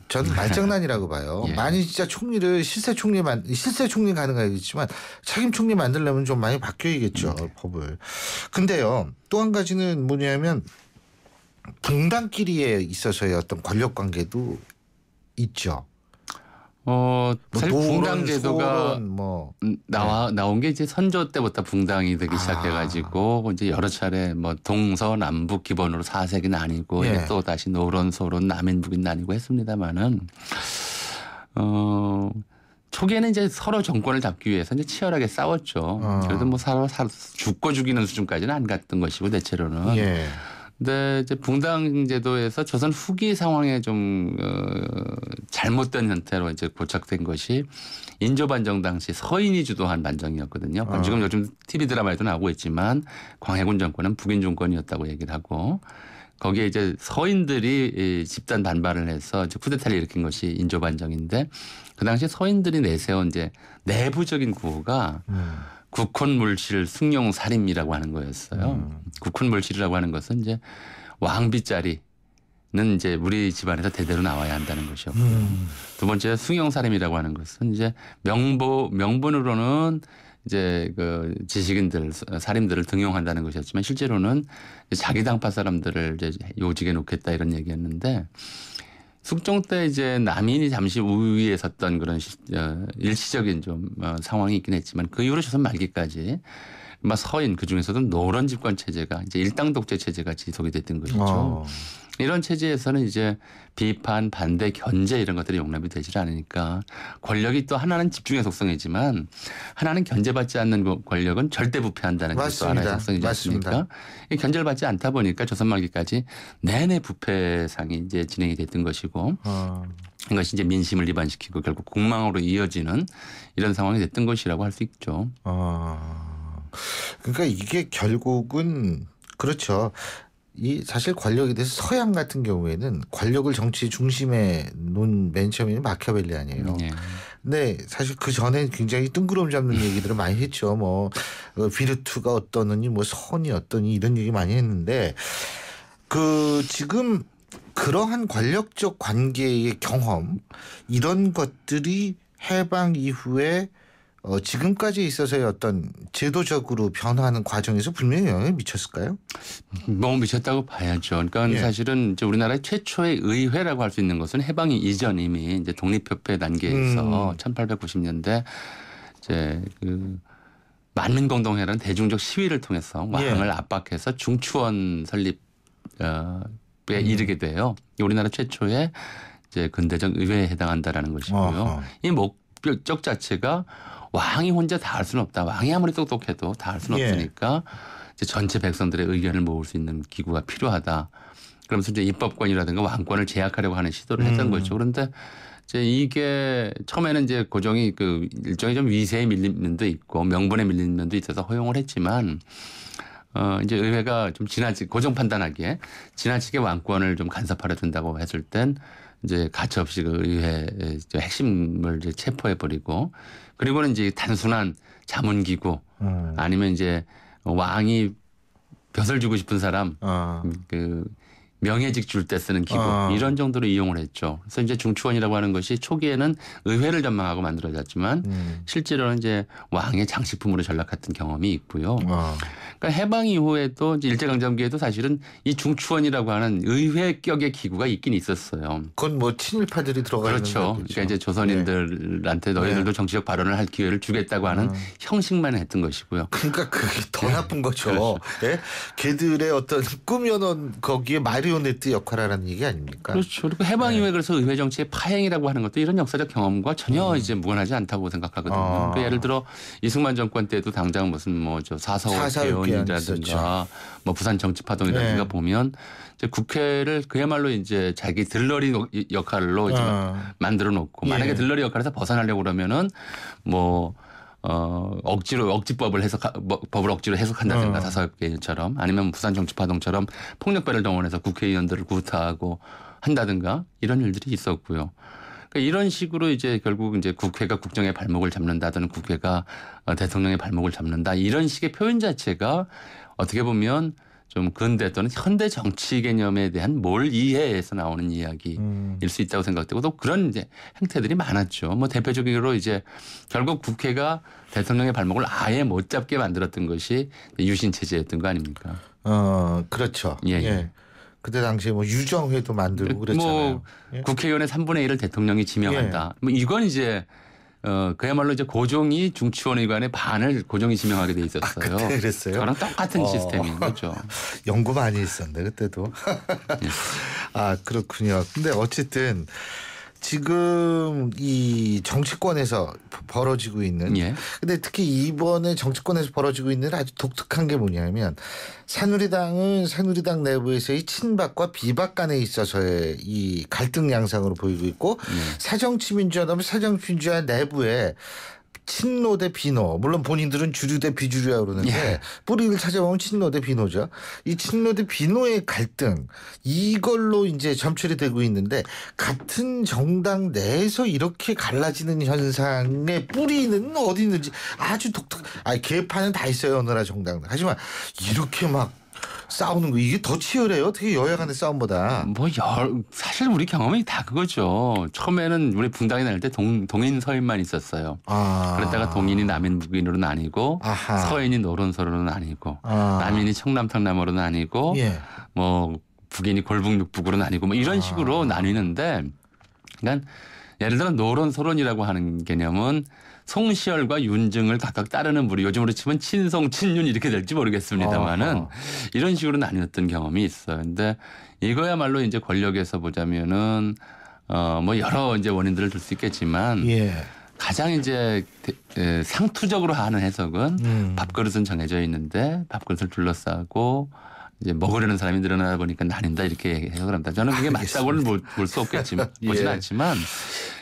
[SPEAKER 3] 저는 말장난이라고 봐요. 많이 진짜 총리를 실세 총리 가능하겠지만 책임 총리 만들려면 좀 많이 바뀌어야겠죠. 법을. 근데요. 또 한 가지는 뭐냐면 붕당끼리에 있어서의 어떤 권력 관계도 있죠.
[SPEAKER 13] 사실 붕당 제도가 나온 게 이제 선조 때부터 붕당이 되기 시작해가지고 이제 여러 차례 뭐 동서남북 기본으로 사색이 나뉘고 또 다시 노론 소론 남인 북인 나뉘고 했습니다만은 초기에는 이제 서로 정권을 잡기 위해서 이제 치열하게 싸웠죠. 그래도 뭐 서로 죽고 죽이는 수준까지는 안 갔던 것이고 대체로는. 근데 이제 붕당 제도에서 조선 후기 상황에 좀 잘못된 형태로 이제 고착된 것이 인조반정 당시 서인이 주도한 반정이었거든요. 지금 요즘 TV 드라마에도 나오고 있지만 광해군 정권은 북인 정권이었다고 얘기를 하고 거기에 이제 서인들이 집단 반발을 해서 이제 쿠데타를 일으킨 것이 인조반정인데 그 당시 서인들이 내세운 이제 내부적인 구호가 국혼물실 숭룡살임이라고 하는 거였어요. 국혼물실이라고 하는 것은 이제 왕비자리는 이제 우리 집안에서 대대로 나와야 한다는 것이었고 두 번째 숭룡살임이라고 하는 것은 이제 명분으로는 이제 그 지식인들 살인들을 등용한다는 것이었지만 실제로는 자기 당파 사람들을 이제 요직에 놓겠다 이런 얘기였는데 숙종 때 이제 남인이 잠시 우위에 섰던 그런 일시적인 좀 상황이 있긴 했지만 그 이후로 조선 말기까지 서인 그 중에서도 노론 집권 체제가 이제 일당 독재 체제가 지속이 됐던 것이죠. 이런 체제에서는 이제 비판, 반대, 견제 이런 것들이 용납이 되질 않으니까 권력이 또 하나는 집중의 속성이지만 하나는 견제받지 않는 권력은 절대 부패한다는 게 또 하나의 속성이지 않습니까? 견제를 받지 않다 보니까 조선 말기까지 내내 부패상이 이제 진행이 됐던 것이고 이것이 이제 민심을 리반시키고 결국 국망으로 이어지는 이런 상황이 됐던 것이라고 할 수 있죠.
[SPEAKER 3] 그러니까 이게 결국은 그렇죠. 이 사실 권력에 대해서 서양 같은 경우에는 권력을 정치 중심에 놓은 맨 처음에는 마키아벨리 아니에요. 근데 사실 그 전에 굉장히 뜬구름 잡는 얘기들을 많이 했죠. 뭐 비르투가 어떠느니 뭐 선이 어떠니 이런 얘기 많이 했는데 그 지금 그러한 권력적 관계의 경험 이런 것들이 해방 이후에 지금까지 있어서의 어떤 제도적으로 변화하는 과정에서 분명히 영향을 미쳤을까요?
[SPEAKER 13] 뭐 미쳤다고 봐야죠. 그러니까 사실은 이제 우리나라의 최초의 의회라고 할 수 있는 것은 해방이 이전 이미 이제 독립협회 단계에서 1890년대 이제 그 만민공동회라는 대중적 시위를 통해서 왕을 압박해서 중추원 설립에 이르게 돼요. 우리나라 최초의 이제 근대적 의회에 해당한다라는 것이고요. 이 목적 자체가 왕이 혼자 다 할 수는 없다. 왕이 아무리 똑똑해도 다 할 수는 없으니까 이제 전체 백성들의 의견을 모을 수 있는 기구가 필요하다. 그러면서 이제 입법권이라든가 왕권을 제약하려고 하는 시도를 했던 거죠. 그런데 이제 이게 처음에는 이제 고종이 그 일종의 좀 위세에 밀린 면도 있고 명분에 밀린 면도 있어서 허용을 했지만 이제 의회가 좀 고종 판단하기에 지나치게 왕권을 좀 간섭하려 든다고 했을 땐 이제 가차없이 그 의회 핵심을 이제 체포해버리고 그리고는 이제 단순한 자문기구 아니면 이제 왕이 벼슬 주고 싶은 사람 그 명예직 줄 때 쓰는 기구 이런 정도로 이용을 했죠. 그래서 이제 중추원이라고 하는 것이 초기에는 의회를 전망하고 만들어졌지만 실제로는 이제 왕의 장식품으로 전락했던 경험이 있고요. 그러니까 해방 이후에도 이제 일제강점기에도 사실은 이 중추원이라고 하는 의회격의 기구가 있긴 있었어요.
[SPEAKER 3] 그건 뭐 친일파들이 들어가는
[SPEAKER 13] 그렇죠. 그러니까 이제 조선인들한테 너희들도 정치적 발언을 할 기회를 주겠다고 하는 형식만 했던 것이고요.
[SPEAKER 3] 그러니까 그게 더 나쁜 거죠. 그렇죠. 예? 걔들의 어떤 꾸며놓은 거기에 마리오네트 역할을 하는 얘기 아닙니까?
[SPEAKER 13] 그렇죠. 그리고 해방 이후에 그래서 의회 정치의 파행이라고 하는 것도 이런 역사적 경험과 전혀 이제 무관하지 않다고 생각하거든요. 그러니까 예를 들어 이승만 정권 때도 당장 무슨 뭐 저 사서울개헌이라든가 뭐 부산 정치파동이라든가 보면 이제 국회를 그야말로 이제 자기 들러리 역할로 이제 만들어 놓고 만약에 들러리 역할에서 벗어나려고 그러면은 뭐 억지법을 법을 억지로 해석한다든가 사서개헌처럼 아니면 부산 정치파동처럼 폭력배를 동원해서 국회의원들을 구타하고 한다든가 이런 일들이 있었고요. 그러니까 이런 식으로 이제 결국 이제 국회가 국정의 발목을 잡는다 또는 국회가 대통령의 발목을 잡는다 이런 식의 표현 자체가 어떻게 보면 좀 근대 또는 현대 정치 개념에 대한 뭘 이해해서 나오는 이야기일 수 있다고 생각되고 또 그런 이제 행태들이 많았죠. 뭐 대표적으로 이제 결국 국회가 대통령의 발목을 아예 못 잡게 만들었던 것이 유신 체제였던 거 아닙니까?
[SPEAKER 3] 그렇죠.
[SPEAKER 13] 예.
[SPEAKER 3] 그때 당시에 뭐 유정회도 만들고 그랬잖아요.
[SPEAKER 13] 뭐 국회의원의 3분의 1을 대통령이 지명한다. 뭐 이건 이제 그야말로 이제 고종이 중추원의관의 반을 고종이 지명하게 돼 있었어요.
[SPEAKER 3] 그때 그랬어요?
[SPEAKER 13] 그랑 똑같은 시스템인 거죠.
[SPEAKER 3] 연구 많이 했었는데 그때도. 아 그렇군요. 근데 어쨌든 지금 이 정치권에서 벌어지고 있는 근데 특히 이번에 정치권에서 벌어지고 있는 아주 독특한 게 뭐냐면 새누리당은 새누리당 내부에서의 친박과 비박 간에 있어서의 이 갈등 양상으로 보이고 있고 새정치민주연합은 새정치민주연합 내부에 친노 대 비노 물론 본인들은 주류 대 비주류라고 그러는데 뿌리를 찾아보면 친노 대 비노죠. 이 친노 대 비노의 갈등 이걸로 이제 점철이 되고 있는데 같은 정당 내에서 이렇게 갈라지는 현상의 뿌리는 어디 있는지 아주 독특. 개파는 다 있어요 어느 나라 정당. 하지만 이렇게 막 싸우는 거 이게 더 치열해요. 특히 여야 간의 싸움보다.
[SPEAKER 13] 사실 우리 경험이 다 그거죠. 처음에는 우리 분당이 날 때 동인 서인만 있었어요. 그러다가 동인이 남인 북인으로 나뉘고 서인이 노론서로는 나뉘고 남인이 청남 성남으로 나뉘고 뭐 북인이 골북 육북으로 나뉘고 뭐 이런 식으로 나뉘는데 그러니까 예를 들어 노론서론이라고 하는 개념은 송시열과 윤증을 각각 따르는 부류 요즘으로 치면 친송 친윤 이렇게 될지 모르겠습니다만은 이런 식으로 나뉘었던 경험이 있어요. 근데 이거야말로 이제 권력에서 보자면은 뭐 여러 이제 원인들을 들 수 있겠지만 가장 이제 상투적으로 하는 해석은 밥그릇은 정해져 있는데 밥그릇을 둘러싸고 이제 먹으려는 사람이 늘어나다 보니까 나뉜다 이렇게 해석을 합니다. 저는 그게 맞다고는 볼 수 없겠지만 보지는 않지만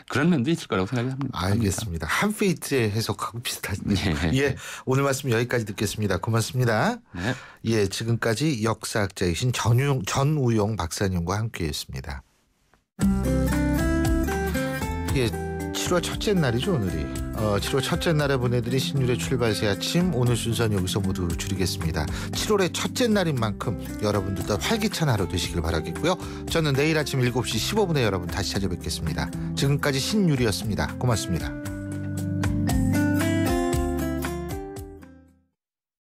[SPEAKER 13] 그런 면도 있을 거라고 생각합니다.
[SPEAKER 3] 알겠습니다. 한페이트의 해석하고 비슷하네요.
[SPEAKER 13] 예.
[SPEAKER 3] 예, 오늘 말씀 여기까지 듣겠습니다. 고맙습니다.
[SPEAKER 13] 네.
[SPEAKER 3] 예, 지금까지 역사학자이신 전우용 박사님과 함께했습니다. 예, 7월 첫째 날이죠, 오늘이. 7월 첫째 날에 보내드린 신율의 출발새 아침, 오늘 순서는 여기서 모두 줄이겠습니다. 7월의 첫째 날인 만큼 여러분들도 활기찬 하루 되시길 바라겠고요. 저는 내일 아침 7시 15분에 여러분 다시 찾아뵙겠습니다. 지금까지 신율이었습니다. 고맙습니다.